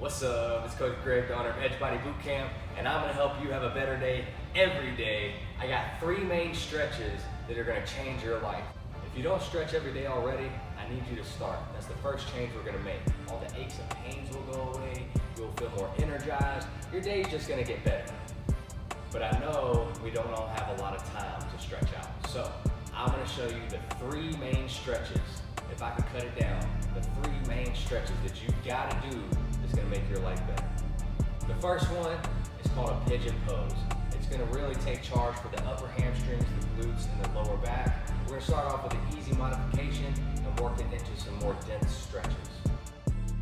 What's up? It's Coach Greg, the owner of Edge Body Boot Camp, and I'm gonna help you have a better day every day. I got 3 main stretches that are gonna change your life. If you don't stretch every day already, I need you to start. That's the first change we're gonna make. All the aches and pains will go away. You'll feel more energized. Your day's just gonna get better. But I know we don't all have a lot of time to stretch out. So I'm gonna show you the 3 main stretches. If I could cut it down, the 3 main stretches that you gotta do is gonna make your life better. The first one is called a Pigeon Pose. It's gonna really take charge for the upper hamstrings, the glutes, and the lower back. We're gonna start off with an easy modification and work it into some more dense stretches.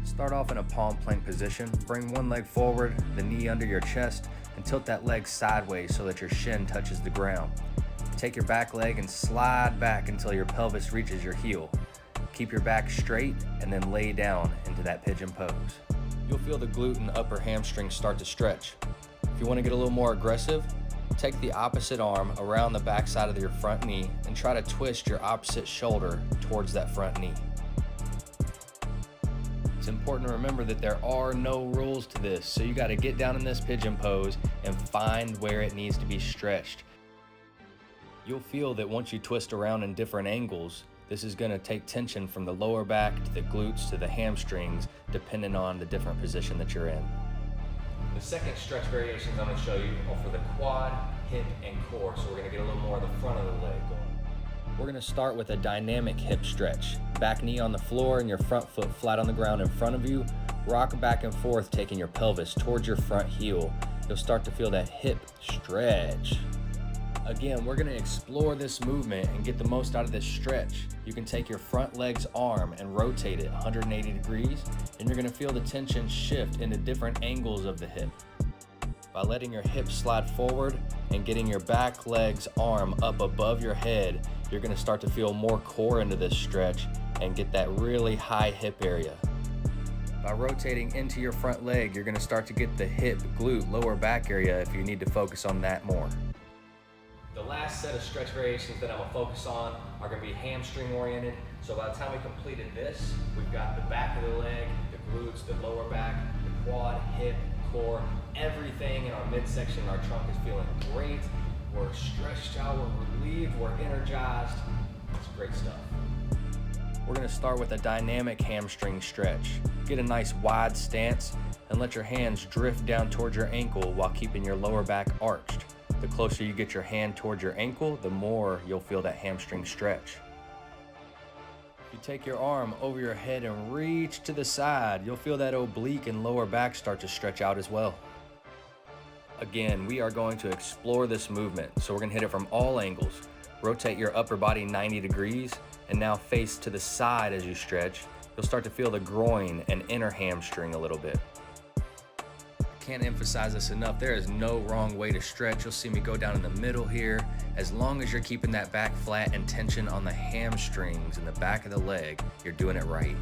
Start off in a palm plank position. Bring one leg forward, the knee under your chest, and tilt that leg sideways so that your shin touches the ground. Take your back leg and slide back until your pelvis reaches your heel. Keep your back straight and then lay down into that pigeon pose. You'll feel the glute and upper hamstring start to stretch. If you want to get a little more aggressive, take the opposite arm around the back side of your front knee and try to twist your opposite shoulder towards that front knee. It's important to remember that there are no rules to this, so you got to get down in this pigeon pose and find where it needs to be stretched. You'll feel that once you twist around in different angles, this is going to take tension from the lower back to the glutes to the hamstrings, depending on the different position that you're in. The second stretch variations I'm going to show you are for the quad, hip, and core. So we're going to get a little more of the front of the leg going. We're going to start with a dynamic hip stretch. Back knee on the floor and your front foot flat on the ground in front of you. Rock back and forth, taking your pelvis towards your front heel. You'll start to feel that hip stretch. Again, we're gonna explore this movement and get the most out of this stretch. You can take your front leg's arm and rotate it 180 degrees, and you're gonna feel the tension shift into different angles of the hip. By letting your hip slide forward and getting your back leg's arm up above your head, you're gonna start to feel more core into this stretch and get that really high hip area. By rotating into your front leg, you're gonna start to get the hip, glute, lower back area if you need to focus on that more. The last set of stretch variations that I'm gonna focus on are gonna be hamstring oriented. So by the time we completed this, we've got the back of the leg, the glutes, the lower back, the quad, hip, core, everything in our midsection, our trunk is feeling great. We're stretched out, we're relieved, we're energized. It's great stuff. We're gonna start with a dynamic hamstring stretch. Get a nice wide stance and let your hands drift down towards your ankle while keeping your lower back arched. The closer you get your hand towards your ankle, the more you'll feel that hamstring stretch. You take your arm over your head and reach to the side. You'll feel that oblique and lower back start to stretch out as well. Again, we are going to explore this movement, so we're gonna hit it from all angles. Rotate your upper body 90 degrees and now face to the side as you stretch. You'll start to feel the groin and inner hamstring a little bit. Can't emphasize this enough. There is no wrong way to stretch. You'll see me go down in the middle here. As long as you're keeping that back flat and tension on the hamstrings and the back of the leg, you're doing it right.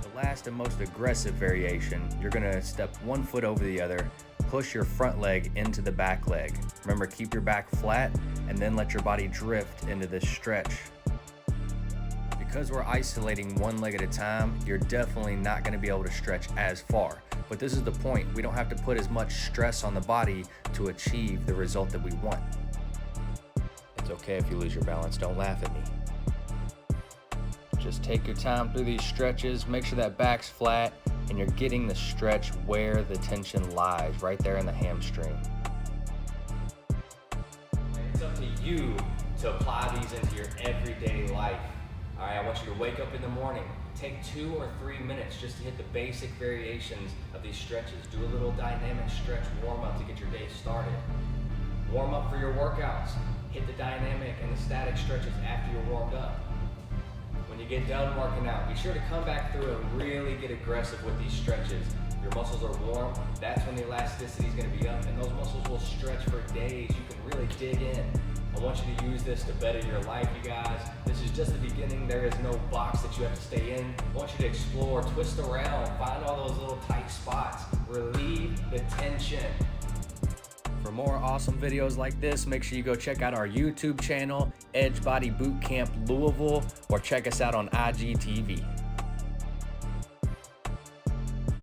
The last and most aggressive variation, you're gonna step one foot over the other, push your front leg into the back leg. Remember, keep your back flat and then let your body drift into this stretch. Because we're isolating one leg at a time, you're definitely not gonna be able to stretch as far. But this is the point. We don't have to put as much stress on the body to achieve the result that we want. It's okay if you lose your balance, don't laugh at me. Just take your time through these stretches, make sure that back's flat, and you're getting the stretch where the tension lies, right there in the hamstring. It's up to you to apply these into your everyday life. All right, I want you to wake up in the morning, take 2 or 3 minutes just to hit the basic variations of these stretches. Do a little dynamic stretch warm up to get your day started. Warm up for your workouts. Hit the dynamic and the static stretches after you're warmed up. When you get done working out, be sure to come back through and really get aggressive with these stretches. Your muscles are warm, that's when the elasticity is gonna be up, and those muscles will stretch for days. You can really dig in. I want you to use this to better your life, you guys. This is just the beginning. There is no box that you have to stay in. I want you to explore, twist around, find all those little tight spots, relieve the tension. For more awesome videos like this, make sure you go check out our YouTube channel, Edge Body Boot Camp Louisville, or check us out on IGTV.